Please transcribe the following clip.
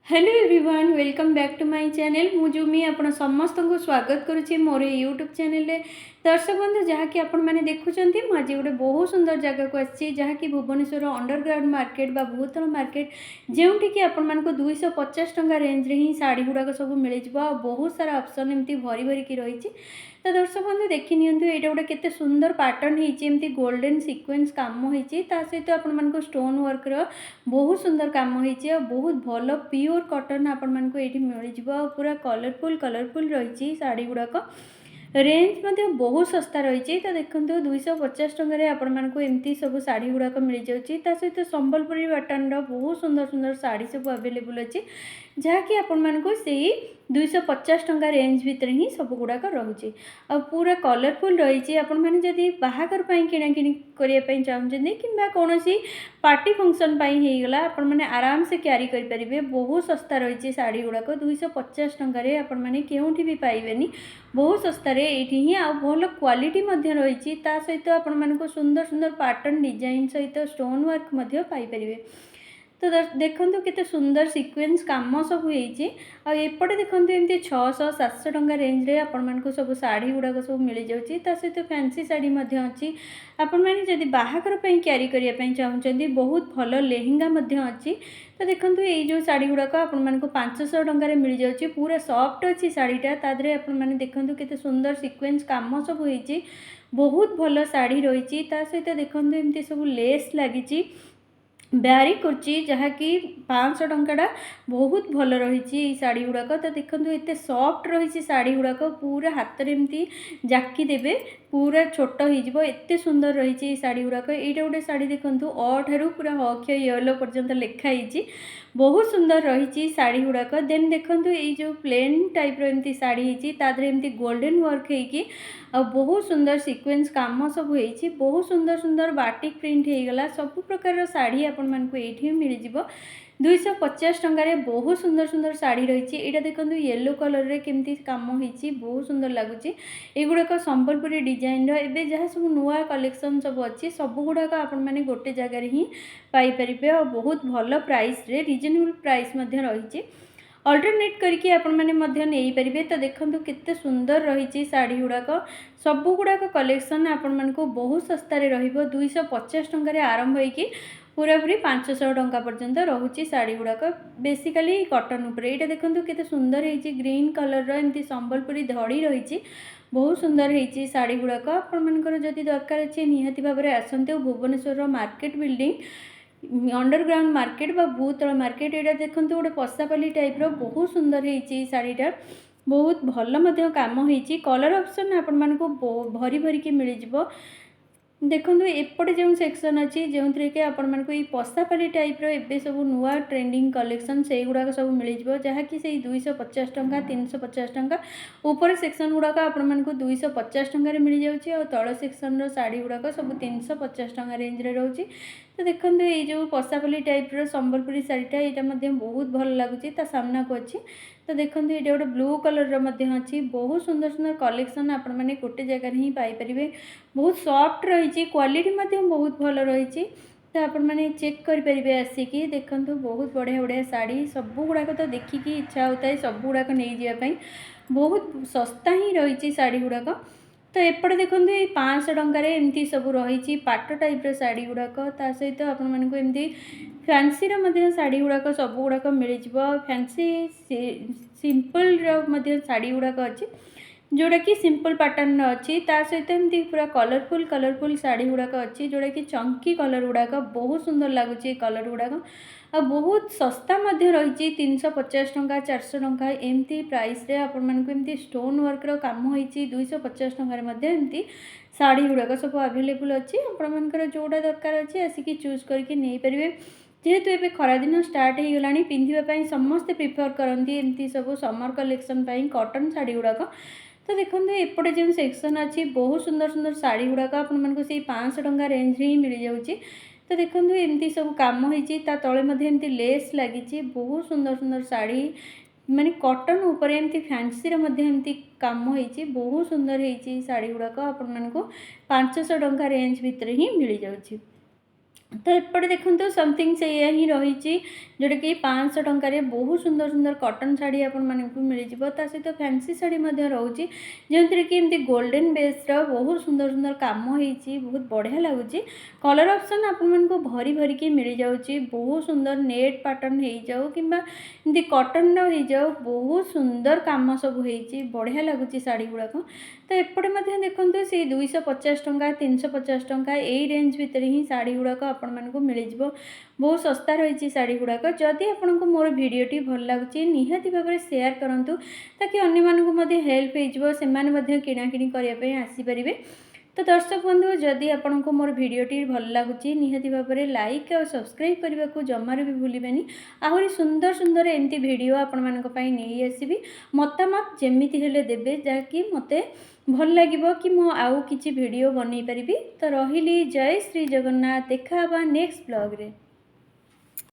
Hello everyone welcome back to my channel मुझुमी आपण समस्त को स्वागत करुच्ची मोर यूट्यूब चैनल दर्शक बंधु जहाँकि आपण मैंने देखुं आज गोटे बहुत सुंदर जगह को आसी जहाँकि भुवनेश्वर अंडरग्राउंड मार्केट बा भूतल मार्केट जोटि कि आपण मानक 250 टंका रेंज रे ही शाढ़ी गुड़ाक सब मिल जाव बहुत सारा ऑप्शन एमती भरी भरिकी रही। तो दर्शक बंधु देखी नियंतु एटा गोटे केते सुंदर पैटर्न होती गोल्डन सीक्वेंस काम होती सहित आपण मानक स्टोन वर्क रो बहुत सुंदर काम होती बहुत भल प्योर कॉटन आपण मानक ये मिल जाव पूरा कलरफुल रही शाढ़ी गुड़ाक रेंज मध्य बहुत सस्ता रही। तो देखो 250 टकर आपण मानक एमती सब शाढ़ी गुड़ाक मिल जाऊँगी सहित संबलपुरी पैटर्न बहुत सुंदर सुंदर शाढ़ी सब अवेलेबल अच्छी जहाँकि आपण मानक से 250 टंका रेंज भितर ही सब गुड़ाक रोचे आ पूरा कलरफुल रही आपण मैंने जदि बाहागर किणा किणी करने चाहते कि कौन पार्टी फंक्शन होगा आपण मैंने आराम से क्यारी करें बहुत सस्ता रही शाढ़ी गुड़ाक 250 टंकार आपण मैंने केउठी भी पाइबेनी बहुत सस्तार ये आ भल क्वालिटी रही सहित आपण मानक सुंदर सुंदर पैटर्न डिजाइन सहित स्टोन वर्क पाइपर। तो देखो केते सुंदर सीक्वेंस काम सब होपटे देखो एमती 600-700 टंका रेंज रे आपण मानक सब शाढ़ी गुड़ाक सब मिल जाऊँगी सहित फैंसी शाढ़ी अच्छी आपण मैंने जदि बाहागर क्यारी करने चाहते बहुत भल लेहेंगा अच्छी। तो देखो ये जो शाढ़ी गुड़ाक आपण मानक 500 टंकार मिल जाऊँगी पूरा सॉफ्ट अच्छी शाढ़ीटा तादरे आपण मैंने देखो केते सुंदर सीक्वेंस काम सब होती बहुत भल शाढ़ी रही सहित देखो एमती सब लेस लगी ब्यारी कुर्ची जहाँकि 500 टंकाटा बहुत भल रही शाढ़ी गुड़ाक। तो देखो एत सॉफ्ट रही शाढ़ी गुड़ाक पूरा हाथ में एमती जाकी देवे पूरा छोट होते सुंदर रही शाढ़ी गुड़ाक। यहाँ गोटे शाढ़ी देखूँ अ ठारू पूरा अक्षर येलो पर्यंत लिखाई बहुत सुंदर रही शाढ़ी गुड़ाक। देन देखो ये जो प्लेन टाइप एमती शाढ़ी होती गोल्डन वर्क हो बहुत सुंदर सीक्वेंस काम सब होती बहुत सुंदर सुंदर बाटिक प्रिंट होगला सब प्रकार शाढ़ी आपण मानक ये मिल जाव 250 टंकार बहुत सुंदर सुंदर शाढ़ी रही। यहाँ देखो येलो कलर रे केमती काम होती बहुत सुंदर लगुच एगुड़ाक संबलपुरी डिजाइन रे जहाँ सब नुआ कलेक्शन सब अच्छी सब गुड़ाक आपण मैंने गोटे जगार ही पाइपर और बहुत भल प्राइस रे रिजनेबल प्राइस रही अल्टरनेट करके आपण मैंने नहीं पारे। तो देखो केते सुंदर रही शाढ़ी गुड़ाक सब गुड़ाक कलेक्शन आपण मानक बहुत सस्तार 250 टंकार आरंभ होगी पूरा पूरी 500 टंका पर्यंत रोचे शाढ़ी गुड़ाक बेसिकली कॉटन उपरे। यहाँ देखो केते सुंदर होती ग्रीन कलर एमती संबलपुरी धड़ी रही बहुत सुंदर होती शाढ़ी गुड़ाक आपण मानकर जदि दरकार अच्छे निहाती भाव में आसते Bhubaneswar market building underground market बा भूतल मार्केट यहाँ देखो गोटे पशापाली टाइप बहुत सुंदर होती शाढ़ीटा बहुत भल काम होती कलर ऑप्शन आपण मानक भरी भरिकी मिल जाव। देखो एपटे जो सेक्शन अच्छी जो थे कि आपण मानक पशापाली टाइप रे सब नुआ ट्रेंडिंग कलेक्शन से गुड़ाक सब मिल जाव जहाँकि से 250 टंका 350 टंका ऊपर सेक्शन गुड़ाक आपण मानक 250 टंकार मिल जाऊँगी और तल सेक्शन शाढ़ी गुड़ाक सब 350 टंका रेंज रे रोचे। तो देखो ये जो पशापाली टाइप संबलपुरी शाढ़ीटा यहाँ बहुत भल लगुच सामना को अच्छी। तो देखो ये गोटे ब्लू कलर अच्छी बहुत सुंदर सुंदर कलेक्शन आपण मैंने गोटे जगार ही पाइपर बहुत सॉफ्ट रही क्वालिटी बहुत भल रही। तो आपण मैंने चेक करेंगे आसिकी देखो बहुत बढ़िया बढ़िया शाढ़ी सब गुड़ाक तो देखिकी इच्छा होता है सब गुड़ाक नहीं जावाई बहुत सस्ता ही रही शाढ़ी गुड़ाक। तो एपटे देखो ये 500 टंकार एमती सब रही पाट टाइप शाढ़ी गुड़ाक सहित आपण मानक एमती फैंसी शाढ़ी गुड़ाक सब गुड़ाक मिल जाव फैंसी सिंपल शाढ़ी गुड़ाक अच्छी जोड़ा कि सिंपल पैटर्न अच्छी सहित एमती पूरा कलरफुल शाढ़ी गुड़ाक अच्छी जोड़ा कि चंकी कलर गुड़ाक बहुत सुंदर लगुच कलर गुड़ाक आ बहुत सस्ता रही 350 टंका 400 टंका एमती प्राइस रे आपण मानक एमती स्टोन वर्क रो काम होती 250 टंकार एमती शाढ़ी गुड़ाक सब अवेलेबल अच्छी आपण मानकर जोड़ा दरकार अच्छी आसिकी चूज करके नहीं पारे जेहेतु एबे खरा दिन स्टार्ट हो गलानी पिंधिबा समस्ते प्रिफर करती एमती सब समर कलेक्शन कॉटन शाढ़ी गुड़ाक। तो देखो एपटे जो सेक्शन अच्छी बहुत सुंदर सुंदर शाढ़ी गुड़ाक आपण मानक 500 टंका रेंज रे ही मिल जाऊँगी। तो देखो एमती सब काम होती तले एमती लेस लगी बहुत सुंदर सुंदर शाढ़ी माने कॉटन उपर एमती फैंसी एमती काम होती बहुत सुंदर होती शाढ़ी गुड़ाक आपण मानक 500 टंका रेंज भितर ही मिल जाऊँगी। तो एपटे देखंतु समथिंग सेया ही रही जोटा कि 500 टंकार बहुत सुंदर सुंदर कॉटन शाढ़ी आपण मानक मिल ता सहित फैंसी शाढ़ी रोचे जो कि एमती गोल्डन बेस्र बहुत सुंदर सुंदर काम होती बहुत बढ़िया लगुच कलर ऑप्शन आपण मन को भरी भरिकी मिल जाऊँगी बहुत सुंदर नेट पैटर्न हो जाऊ कि एमती कॉटन हो जाऊ बहुत सुंदर काम सब हो बढ़िया लगुच शाढ़ी गुड़ाक तो एपटे देखो से 250 टंका 350 टंका यही रेंज भितर ही शाढ़ी गुड़ाक आपण मानक मिल बहुत सस्ता रही शाढ़ी गुड़ाक जदि आपन को मोर भिडटी भल लगुच निहाती भाव में सेयार करूँ ताकि अन्य मानक हेल्प हो किणाकिणी करने आसीपारे। तो दर्शक बंधु जदि आपन को मोर भिडटी भल लगुच निहाती भाव में लाइक और सब्सक्राइब करने को जमार भी भूलें आहरी सुंदर सुंदर एमती भिडियो आपण मानक नहीं आसबि मतामत जमीती हेले देबे जहाँकि मते भल लगे कि मु आउ किछि भिडियो बनै पारिबि। तो रहिली जय श्री जगन्नाथ देखा नेक्स्ट ब्लॉग रे।